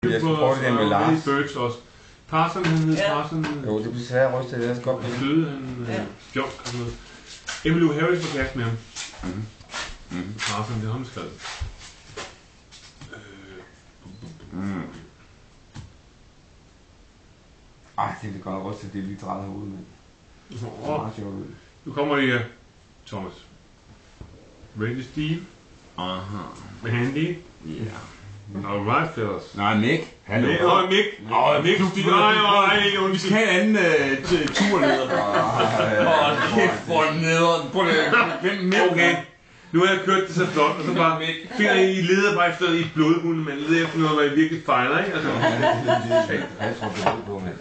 Jeg skal prøve det med Lars. Birds også. Tarzan, han hed Tarzan. Jo, det bliver svært rystet, det er godt. Han døde, han fjok og sådan noget. Emmylou Harris var kæreste med ham. Tarzan, det har han skrevet. Ej, det er godt rystet, det er lige drejet hovedet, mand. Det er meget sjovt ud. Nu kommer det her, Thomas. Ready Steve. Aha. Mandy. Ja. Alright, fellas. Nej, Mick. Hallo. Mick. Mick. Vi skal have en anden tur ned. Kæft for nederen. Prøv lige. Okay. Nu har jeg kørt det så flot, og så bare finder I leder bare efter i blodhunde, men leder efter noget, hvor I virkelig fejler, ikke? Altså. Jeg tror, det er på, mand.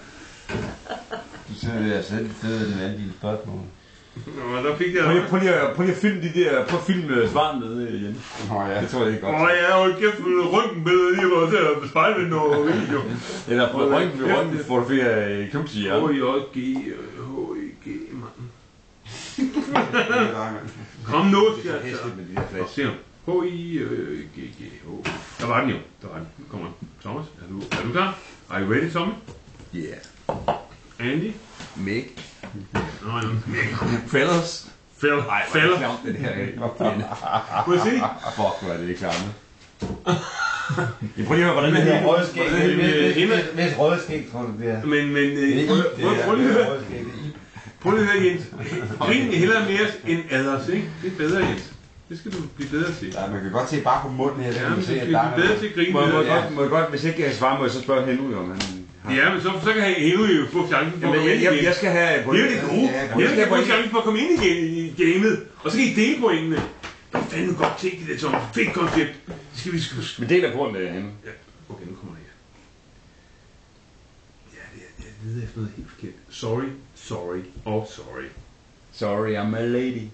Du sidder der og sætter federe end alle dine spørgsmål. Nå, der fik jeg... Prøv lige at filme de der... Prøv at filme svaren med igen. Ja. Det tror jeg ikke godt. Ja, hold kæft, røntgenbilleder lige var til at spejle noget video. Eller prøv at røntgen fotografere klubs i hjernen. H-I-G, mand. Kom nu, skal jeg se ham. H-I-G-G-H. Der var den jo. Nu kommer den. Thomas, er du klar? Are you ready, Tommy? Yeah. Andy? Mick. Nå, ja. Fellas. Fælder. Det her er må jeg se? Fuck, hvor er det klamme. Jeg prøver lige at høre, hvordan det her rødskæg. Mest rødskæg, tror du, det er. Prøv lige at høre, Jens. Grin hellere mere end aders, ikke? Det er bedre, Jens. Det skal du blive bedre til. Ja, man kan godt se bare på munden her, der kan man se, at der er... bedre til at grine. Må jeg godt, hvis jeg ikke kan svare, må jeg så spørge Henry, om han... Ja, men så kan Henry jo få chancen for at komme ind igen. Jeg skal have... Det er jo det gode. Jeg skal få chancen for at komme ind igen i gamet. Og så kan I dele pointene. Det er fandme godt tænkt i det, Thomas. Fedt koncept. Det skal vi sgu... Vi deler på med Henry. Ja, okay, nu kommer det her. Ja, jeg ved efter noget helt forkert. Sorry. Sorry, I'm a lady.